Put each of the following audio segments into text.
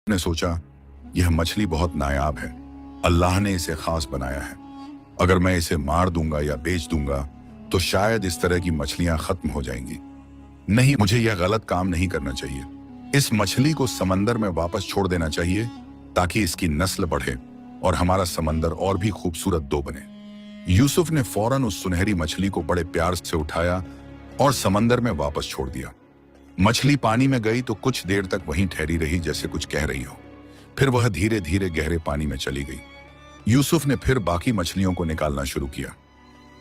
ने सोचा, यह मछली बहुत नायाब है। अल्लाह ने इसे खास बनाया है। अगर मैं इसे मार दूंगा या बेच दूंगा तो शायद इस तरह की मछलियां खत्म हो जाएंगी। नहीं, मुझे यह गलत काम नहीं करना चाहिए। इस मछली को समंदर में वापस छोड़ देना चाहिए ताकि इसकी नस्ल बढ़े और हमारा समंदर और भी खूबसूरत दो बने। यूसुफ ने फौरन उस सुनहरी मछली को बड़े प्यार से उठाया और समंदर में वापस छोड़ दिया। मछली पानी में गई तो कुछ देर तक वहीं ठहरी रही, जैसे कुछ कह रही हो। फिर वह धीरे धीरे गहरे पानी में चली गई। यूसुफ ने फिर बाकी मछलियों को निकालना शुरू किया।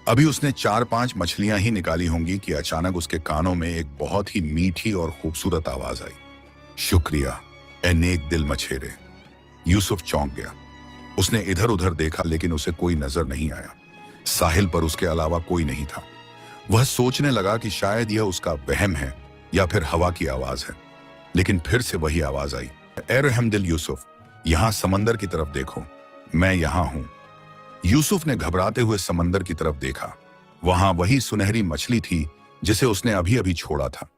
अभी उसने 4-5 मछलियां ही निकाली होंगी कि अचानक उसके कानों में एक बहुत ही मीठी और खूबसूरत आवाज आई। शुक्रिया ए नेक दिल मछेरे। यूसुफ चौंक गया। उसने इधर उधर देखा लेकिन उसे कोई नजर नहीं आया। साहिल पर उसके अलावा कोई नहीं था। वह सोचने लगा कि शायद यह उसका वहम है या फिर हवा की आवाज है। लेकिन फिर से वही आवाज आई, ए रहमदिल यूसुफ, यहां समंदर की तरफ देखो, मैं यहां हूं। यूसुफ ने घबराते हुए समंदर की तरफ देखा। वहां वही सुनहरी मछली थी जिसे उसने अभी अभी छोड़ा था।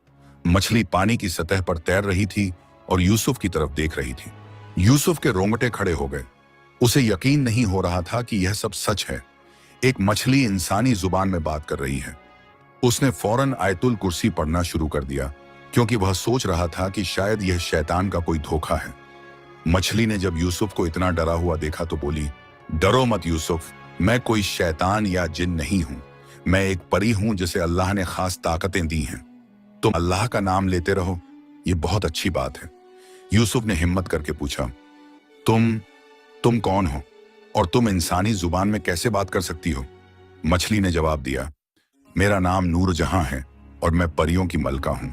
मछली पानी की सतह पर तैर रही थी और यूसुफ की तरफ देख रही थी। यूसुफ के रोंगटे खड़े हो गए। उसे यकीन नहीं हो रहा था कि यह सब सच है। एक मछली इंसानी जुबान में बात कर रही है। उसने फौरन आयतुल कुर्सी पढ़ना शुरू कर दिया क्योंकि वह सोच रहा था कि शायद यह शैतान का कोई धोखा है। मछली ने जब यूसुफ को इतना डरा हुआ देखा तो बोली, डरो मत यूसुफ, मैं कोई शैतान या जिन नहीं हूं। मैं एक परी हूं जिसे अल्लाह ने खास ताकतें दी हैं। तुम अल्लाह का नाम लेते रहो, ये बहुत अच्छी बात है। यूसुफ ने हिम्मत करके पूछा, तुम कौन हो और तुम इंसानी जुबान में कैसे बात कर सकती हो? मछली ने जवाब दिया, मेरा नाम नूरजहां है और मैं परियों की मलका हूं।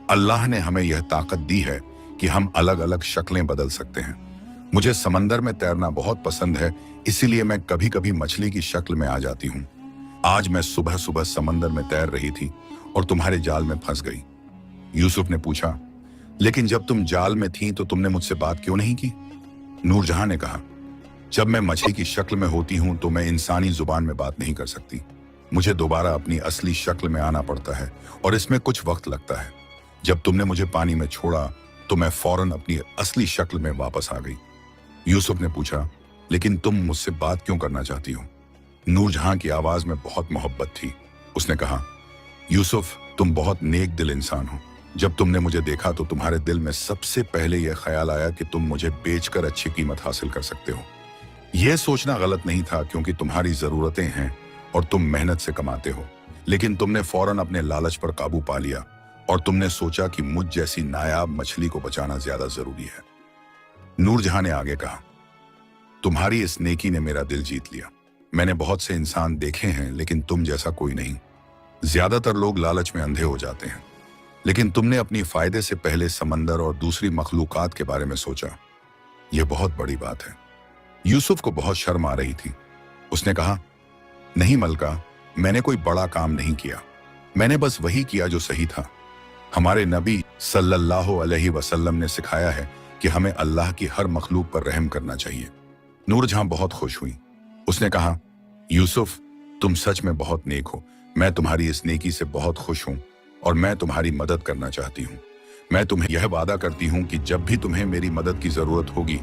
अल्लाह ने हमें यह ताकत दी है कि हम अलग अलग शक्लें बदल सकते हैं। मुझे समंदर में तैरना बहुत पसंद है, इसीलिए मैं कभी कभी मछली की शक्ल में आ जाती हूँ। आज मैं सुबह सुबह समंदर में तैर रही थी और तुम्हारे जाल में फंस गई। यूसुफ ने पूछा, लेकिन जब तुम जाल में थी तो तुमने मुझसे बात क्यों नहीं की? नूरजहां ने कहा, जब मैं मछली की शक्ल में होती हूं तो मैं इंसानी जुबान में बात नहीं कर सकती। मुझे दोबारा अपनी असली शक्ल में आना पड़ता है और इसमें कुछ वक्त लगता है। जब तुमने मुझे पानी में छोड़ा तो मैं फौरन अपनी असली शक्ल में वापस आ गई। यूसुफ ने पूछा, लेकिन तुम मुझसे बात क्यों करना चाहती हो? नूरजहां की आवाज में बहुत मोहब्बत थी। उसने कहा, यूसुफ, तुम बहुत नेक दिल इंसान हो। जब तुमने मुझे देखा तो तुम्हारे दिल में सबसे पहले यह ख्याल आया कि तुम मुझे बेचकर अच्छी कीमत हासिल कर सकते हो। यह सोचना गलत नहीं था क्योंकि तुम्हारी जरूरतें हैं और तुम मेहनत से कमाते हो। लेकिन तुमने फौरन अपने लालच पर काबू पा लिया और तुमने सोचा कि मुझ जैसी नायाब मछली को बचाना ज्यादा जरूरी है। नूरजहां ने आगे कहा, तुम्हारी इस नेकी ने मेरा दिल जीत लिया। मैंने बहुत से इंसान देखे हैं लेकिन तुम जैसा कोई नहीं। ज्यादातर लोग लालच में अंधे हो जाते हैं, लेकिन तुमने अपनी फायदे से पहले समंदर और दूसरी मखलूकात के बारे में सोचा। यह बहुत बड़ी बात है। यूसुफ को बहुत शर्म आ रही थी। उसने कहा, नहीं मलका, मैंने कोई बड़ा काम नहीं किया। मैंने बस वही किया जो सही था। हमारे नबी सल्लल्लाहु अलैहि वसल्लम ने सिखाया है कि हमें अल्लाह की हर मखलूक पर रहम करना चाहिए। नूरजहां बहुत खुश हुई। उसने कहा, यूसुफ, तुम सच में बहुत नेक हो। मैं तुम्हारी इस नेकी से बहुत खुश हूं और मैं तुम्हारी मदद करना चाहती हूं। मैं तुम्हें यह वादा करती हूं कि जब भी तुम्हें मेरी मदद की जरूरत होगी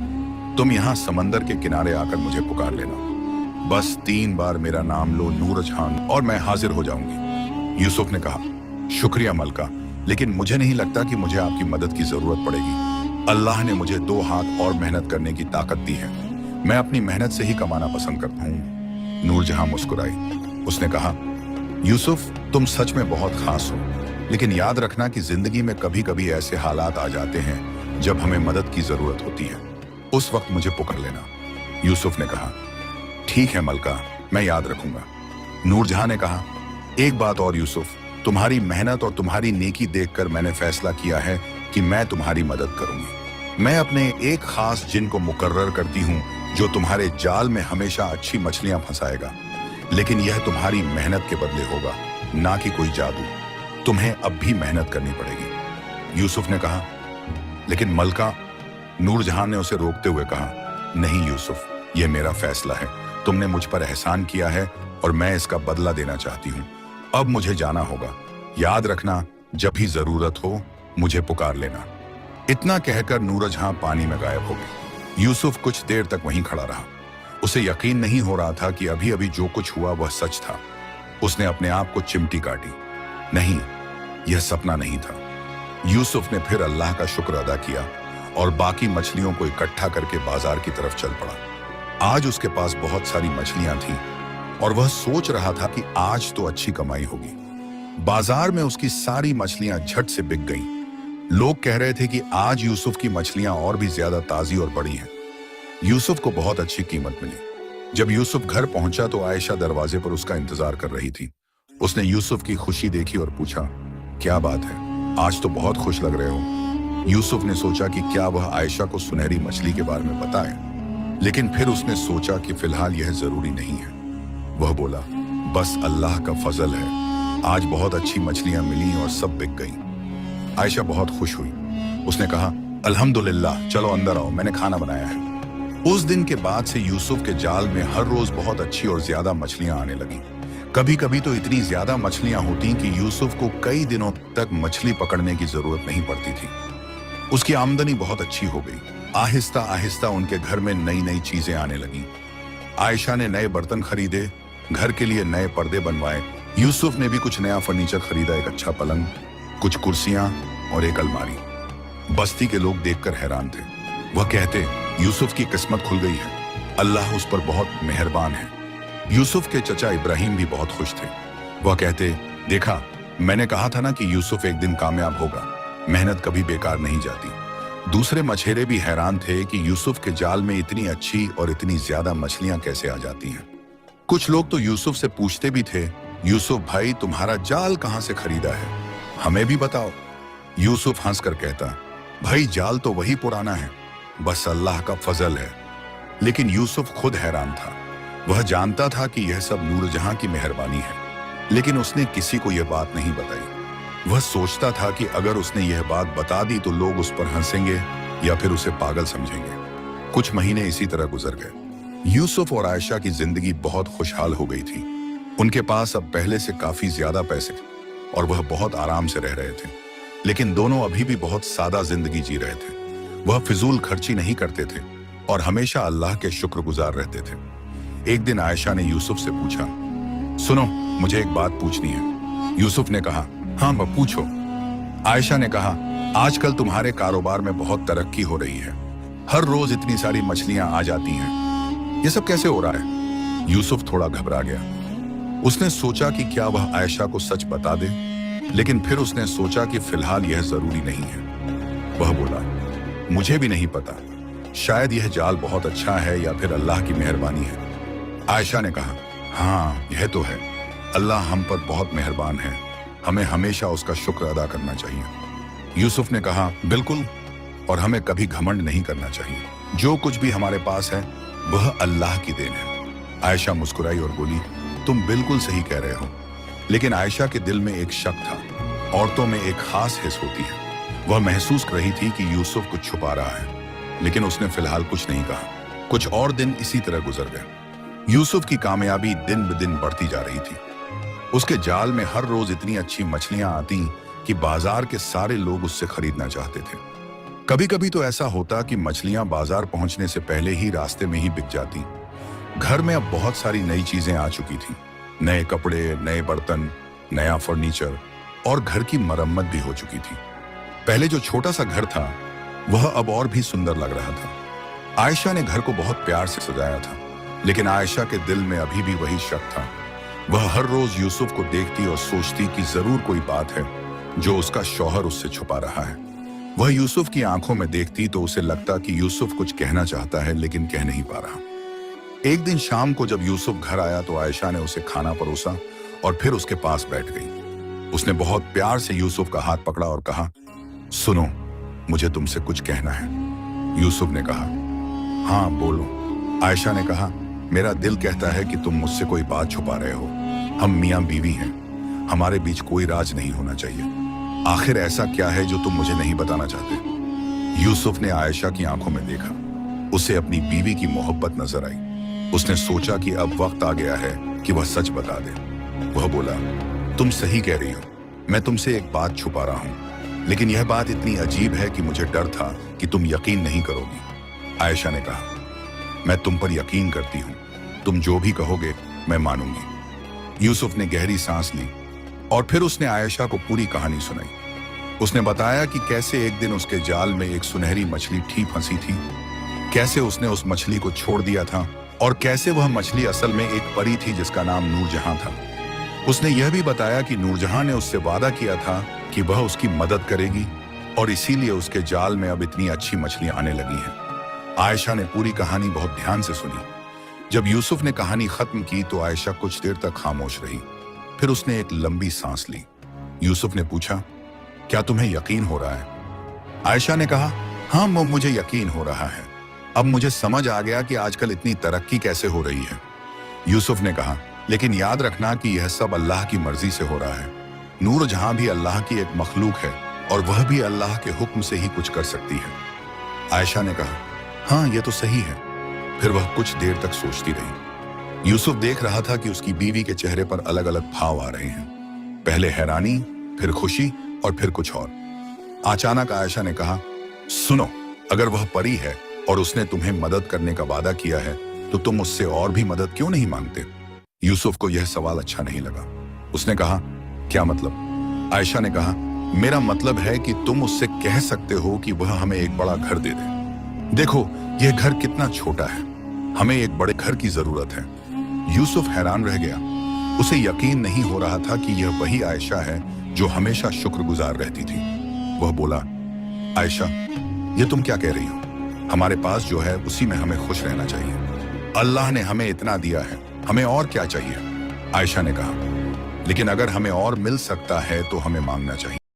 तुम यहां समंदर के किनारे आकर मुझे पुकार लेना। बस 3 बार मेरा नाम लो, नूरजहां, और मैं हाजिर हो जाऊंगी। यूसुफ ने कहा, शुक्रिया मलका, लेकिन मुझे नहीं लगता कि मुझे आपकी मदद की जरूरत पड़ेगी। अल्लाह ने मुझे 2 हाथ और मेहनत करने की ताकत दी है। मैं अपनी मेहनत से ही कमाना पसंद करता हूँ। नूरजहां मुस्कुराई। उसने कहा, यूसुफ, तुम सच में बहुत खास हो, लेकिन याद रखना कि जिंदगी में कभी कभी ऐसे हालात आ जाते हैं जब हमें मदद की जरूरत होती है। उस वक्त मुझे पुकार लेना। यूसुफ ने कहा, ठीक है मलका, मैं याद रखूंगा। नूरजहां ने कहा, एक बात और यूसुफ, तुम्हारी मेहनत और तुम्हारी नेकी देखकर मैंने फैसला किया है कि मैं तुम्हारी मदद करूंगी। मैं अपने एक खास जिन को मुकर्रर करती हूँ जो तुम्हारे जाल में हमेशा अच्छी मछलियां फंसाएगा, लेकिन यह तुम्हारी मेहनत के बदले होगा, ना कि कोई जादू। तुम्हें अब भी मेहनत करनी पड़ेगी। यूसुफ ने कहा, लेकिन मलका। नूरजहां ने उसे रोकते हुए कहा, नहीं यूसुफ, यह मेरा फैसला है। तुमने मुझ पर एहसान किया है और मैं इसका बदला देना चाहती हूँ। अब मुझे जाना होगा। याद रखना, जब भी जरूरत हो मुझे पुकार लेना। इतना कहकर नूरजहां पानी में गायब हो गई। यूसुफ कुछ देर तक वहीं खड़ा रहा। उसे यकीन नहीं हो रहा था कि अभी अभी जो कुछ हुआ वह सच था। उसने अपने आप को चिमटी काटी। नहीं, यह सपना नहीं था। यूसुफ ने फिर अल्लाह का शुक्र अदा किया और बाकी मछलियों को इकट्ठा करके बाजार की तरफ चल पड़ा। आज उसके पास बहुत सारी मछलियां थीं और वह सोच रहा था कि आज तो अच्छी कमाई होगी। बाजार में उसकी सारी मछलियां झट से बिक गईं। लोग कह रहे थे कि आज यूसुफ की मछलियां और भी ज्यादा ताजी और बड़ी हैं। यूसुफ को बहुत अच्छी कीमत मिली। जब यूसुफ घर पहुंचा तो आयशा दरवाजे पर उसका इंतजार कर रही थी। उसने यूसुफ की खुशी देखी और पूछा, क्या बात है, आज तो बहुत खुश लग रहे हो। यूसुफ ने सोचा कि क्या वह आयशा को सुनहरी मछली के बारे में बताए, लेकिन फिर उसने सोचा कि फिलहाल यह जरूरी नहीं है। वह बोला, बस अल्लाह का फजल है, आज बहुत अच्छी मछलियां मिली और सब बिक गईं। आयशा बहुत खुश हुई। उसने कहा, अल्हम्दुलिल्लाह, चलो अंदर आओ, मैंने खाना बनाया है। उस दिन के बाद से यूसुफ के जाल में हर रोज बहुत अच्छी और ज्यादा मछलियां आने लगी। कभी कभी तो इतनी ज्यादा मछलियां होती कि यूसुफ को कई दिनों तक मछली पकड़ने की जरूरत नहीं पड़ती थी। उसकी आमदनी बहुत अच्छी हो गई। आहिस्ता आहिस्ता उनके घर में नई नई चीजें आने लगी। आयशा ने नए बर्तन खरीदे, घर के लिए नए पर्दे बनवाए। यूसुफ ने भी कुछ नया फर्नीचर खरीदा, एक अच्छा पलंग, कुछ कुर्सियां और एक अलमारी। बस्ती के लोग देखकर हैरान थे। वह कहते, यूसुफ की किस्मत खुल गई है, अल्लाह उस पर बहुत मेहरबान है। यूसुफ के चचा इब्राहिम भी बहुत खुश थे। वह कहते, देखा, मैंने कहा था ना कि यूसुफ एक दिन कामयाब होगा, मेहनत कभी बेकार नहीं जाती। दूसरे मछेरे भी हैरान थे कि यूसुफ के जाल में इतनी अच्छी और इतनी ज्यादा मछलियां कैसे आ जाती हैं। कुछ लोग तो यूसुफ से पूछते भी थे, यूसुफ भाई, तुम्हारा जाल कहां से खरीदा है, हमें भी बताओ। यूसुफ हंसकर कहता, भाई जाल तो वही पुराना है, बस अल्लाह का फजल है। लेकिन यूसुफ खुद हैरान था। वह जानता था कि यह सब नूरजहां की मेहरबानी है, लेकिन उसने किसी को यह बात नहीं बताई। वह सोचता था कि अगर उसने यह बात बता दी तो लोग उस पर हंसेंगे या फिर उसे पागल समझेंगे। कुछ महीने इसी तरह गुजर गए। यूसुफ और आयशा की जिंदगी बहुत खुशहाल हो गई थी। उनके पास अब पहले से काफी ज्यादा पैसे थे और वह बहुत आराम से रह रहे थे। लेकिन दोनों अभी भी बहुत सादा जिंदगी जी रहे थे। वह फिजूल खर्ची नहीं करते थे और हमेशा अल्लाह के शुक्रगुजार रहते थे। एक दिन आयशा ने यूसुफ से पूछा, सुनो, मुझे एक बात पूछनी है। यूसुफ ने कहा, हाँ पूछो। आयशा ने कहा, आजकल तुम्हारे कारोबार में बहुत तरक्की हो रही है, हर रोज इतनी सारी मछलियां आ जाती हैं, ये सब कैसे हो रहा है? यूसुफ थोड़ा घबरा गया। उसने सोचा कि क्या वह आयशा को सच बता दे, लेकिन फिर उसने सोचा कि फिलहाल यह जरूरी नहीं है। वह बोला, मुझे भी नहीं पता, शायद यह जाल बहुत अच्छा है या फिर अल्लाह की मेहरबानी है। आयशा ने कहा, हाँ यह तो है, अल्लाह हम पर बहुत मेहरबान है, हमें हमेशा उसका शुक्र अदा करना चाहिए। यूसुफ ने कहा, बिल्कुल, और हमें कभी घमंड नहीं करना चाहिए। जो कुछ भी हमारे पास है वह अल्लाह की देन है। आयशा मुस्कुराई और बोली, तुम बिल्कुल सही कह रहे हो। लेकिन आयशा के दिल में एक शक था। औरतों में एक खास हिस्स होती है। वह महसूस कर रही थी कि यूसुफ कुछ छुपा रहा है, लेकिन उसने फिलहाल कुछ नहीं कहा। कुछ और दिन इसी तरह गुजर गए। यूसुफ की कामयाबी दिन ब दिन बढ़ती जा रही थी। उसके जाल में हर रोज इतनी अच्छी मछलियां आती कि बाजार के सारे लोग उससे खरीदना चाहते थे। कभी कभी तो ऐसा होता कि मछलियां बाजार पहुंचने से पहले ही रास्ते में ही बिक जाती। घर में अब बहुत सारी नई चीजें आ चुकी थी। नए कपड़े, नए बर्तन, नया फर्नीचर और घर की मरम्मत भी हो चुकी थी। पहले जो छोटा सा घर था वह अब और भी सुंदर लग रहा था। आयशा ने घर को बहुत प्यार से सजाया था, लेकिन आयशा के दिल में अभी भी वही शक था। वह हर रोज यूसुफ को देखती और सोचती कि जरूर कोई बात है जो उसका शौहर उससे छुपा रहा है। वह यूसुफ की आंखों में देखती तो उसे लगता कि यूसुफ कुछ कहना चाहता है लेकिन कह नहीं पा रहा। एक दिन शाम को जब यूसुफ घर आया तो आयशा ने उसे खाना परोसा और फिर उसके पास बैठ गई। उसने बहुत प्यार से यूसुफ का हाथ पकड़ा और कहा, सुनो, मुझे तुमसे कुछ कहना है। यूसुफ ने कहा, हाँ बोलो। आयशा ने कहा, मेरा दिल कहता है कि तुम मुझसे कोई बात छुपा रहे हो। हम मियां बीवी हैं, हमारे बीच कोई राज नहीं होना चाहिए। आखिर ऐसा क्या है जो तुम मुझे नहीं बताना चाहते? यूसुफ ने आयशा की आंखों में देखा। उसे अपनी बीवी की मोहब्बत नजर आई। उसने सोचा कि अब वक्त आ गया है कि वह सच बता दे। वह बोला, तुम सही कह रही हो, मैं तुमसे एक बात छुपा रहा हूं। लेकिन यह बात इतनी अजीब है कि मुझे डर था कि तुम यकीन नहीं करोगी। आयशा ने कहा, मैं तुम पर यकीन करती हूँ, तुम जो भी कहोगे मैं मानूंगी। यूसुफ ने गहरी सांस ली और फिर उसने आयशा को पूरी कहानी सुनाई। उसने बताया कि कैसे एक दिन उसके जाल में एक सुनहरी मछली ठीक फंसी थी, कैसे उसने उस मछली को छोड़ दिया था और कैसे वह मछली असल में एक परी थी जिसका नाम नूरजहां था। उसने यह भी बताया कि नूरजहां ने उससे वादा किया था कि वह उसकी मदद करेगी और इसीलिए उसके जाल में अब इतनी अच्छी मछलियां आने लगी हैं। आयशा ने पूरी कहानी बहुत ध्यान से सुनी। जब यूसुफ ने कहानी खत्म की तो आयशा कुछ देर तक खामोश रही। फिर उसने एक लंबी सांस ली। यूसुफ ने पूछा, क्या तुम्हें यकीन हो रहा है? आयशा ने कहा, हाँ मुझे यकीन हो रहा है। अब मुझे समझ आ गया कि आजकल इतनी तरक्की कैसे हो रही है। यूसुफ ने कहा, लेकिन याद रखना कि यह सब अल्लाह की मर्जी से हो रहा है। नूरजहां भी अल्लाह की एक मखलूक है और वह भी अल्लाह के हुक्म से ही कुछ कर सकती है। आयशा ने कहा, हाँ ये तो सही है। फिर वह कुछ देर तक सोचती रही। यूसुफ देख रहा था कि उसकी बीवी के चेहरे पर अलग अलग भाव आ रहे हैं, पहले हैरानी, फिर खुशी और फिर कुछ और। अचानक आयशा ने कहा, सुनो, अगर वह परी है और उसने तुम्हें मदद करने का वादा किया है तो तुम उससे और भी मदद क्यों नहीं मांगते? यूसुफ को यह सवाल अच्छा नहीं लगा। उसने कहा, क्या मतलब? आयशा ने कहा, मेरा मतलब है कि तुम उससे कह सकते हो कि वह हमें एक बड़ा घर दे दे। देखो यह घर कितना छोटा है, हमें एक बड़े घर की जरूरत है। यूसुफ हैरान रह गया। उसे यकीन नहीं हो रहा था कि यह वही आयशा है जो हमेशा शुक्रगुजार रहती थी। वह बोला, आयशा, ये तुम क्या कह रही हो? हमारे पास जो है उसी में हमें खुश रहना चाहिए। अल्लाह ने हमें इतना दिया है, हमें और क्या चाहिए? आयशा ने कहा, लेकिन अगर हमें और मिल सकता है तो हमें मांगना चाहिए।